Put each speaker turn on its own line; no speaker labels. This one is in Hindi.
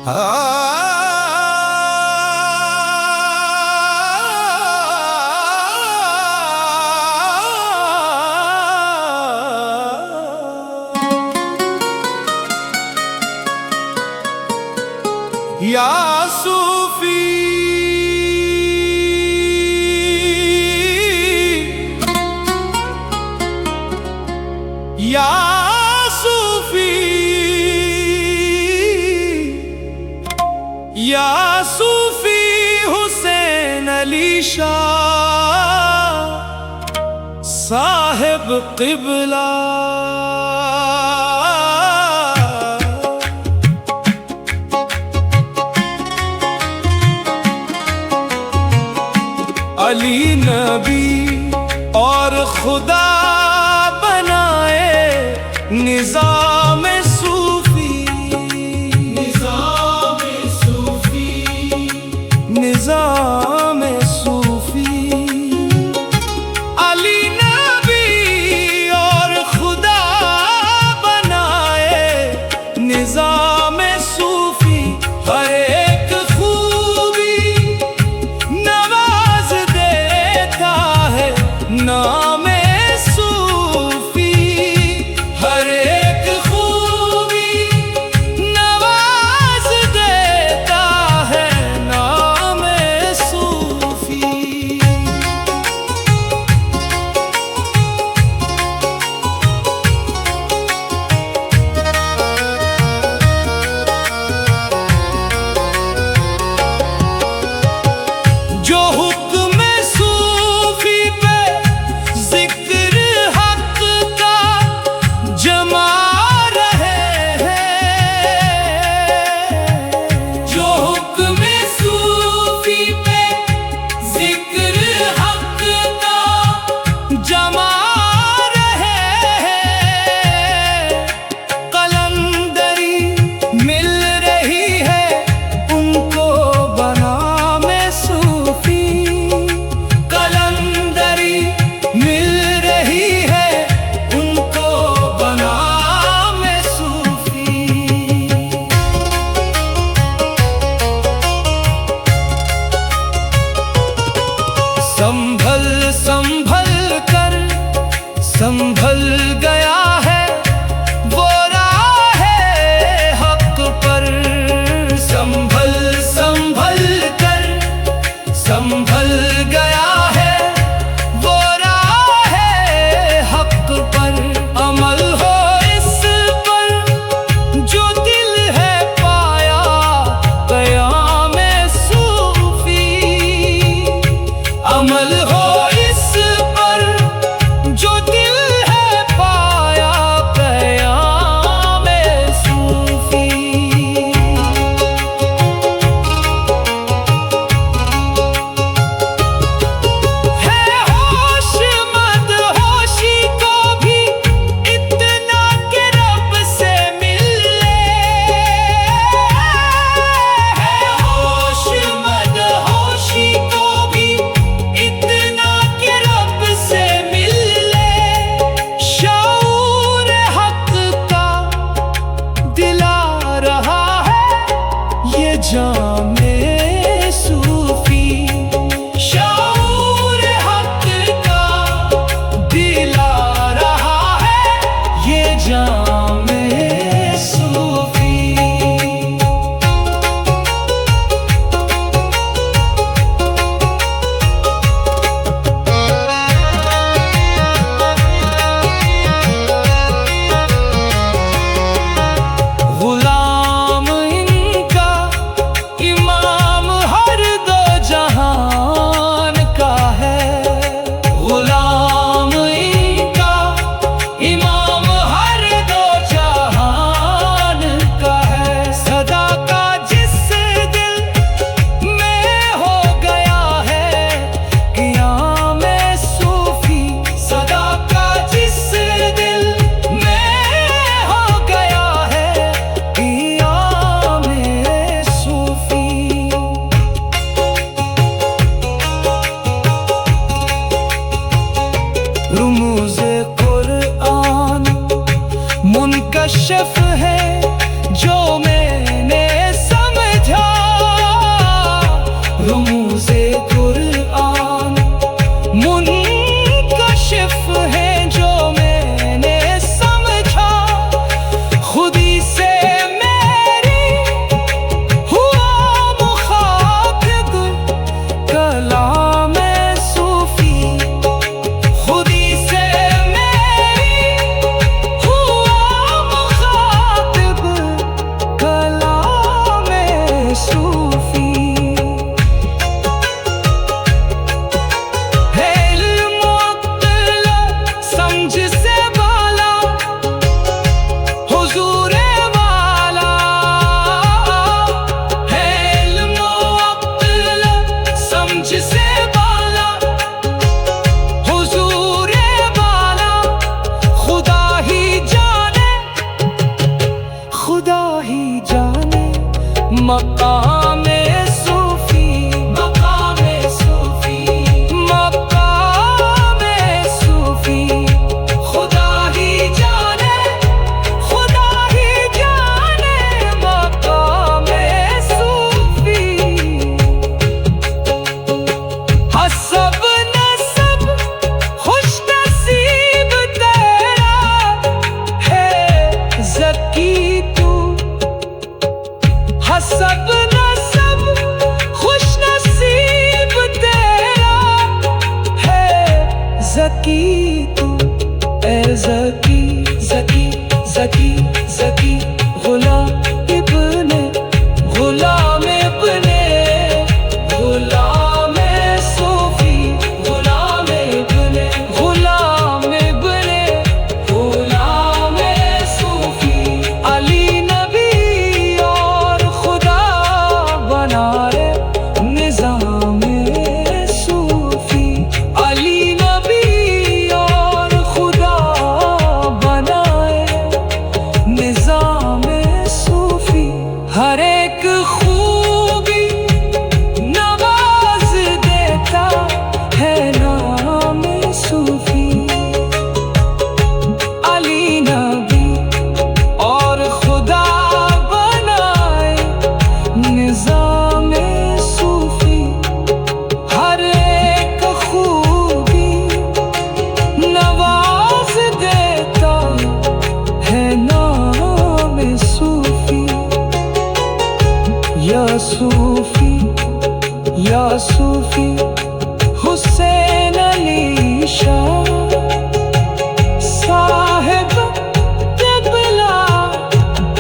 या सूफी या सूफी या सूफी हुसैन अली शाह साहिब क़िबला अली नबी और खुदा बनाए निज़ाम सूफी निज़ाम सूफी निज़ाम सूफी अली नबी और खुदा बनाए निज़ाम सूफी हर एक नाम सूफी हर एक खूबी नवाज देता है नाम सूफी। ही जाने मकाम सूफी, मकाम सूफी, मकाम सूफी। खुदा ही जाने, खुदा ही जाने मकाम सूफी। हसब नसब खुश नसीब तेरा है ज़की तू। हसब नसब खुश नसीब तेरा है ज़की तू। ए ज़की ज़की ज़की ज़की गुलाम इब्ने गुलाम इब्ने गुलाम सूफी, गुलाम इब्ने गुलाम इब्ने गुलाम सूफी। अली नबी और खुदा बनाए निज़ाम सूफी। अली नबी और खुदा बनाए निज़ाम सूफी। हर एक खूबी नवाज देता है नाम सूफी। अली नबी और खुदा बनाए निज़ाम सूफी। हर एक खूबी नवाज देता है नाम सूफी। या सूफी, या सूफी।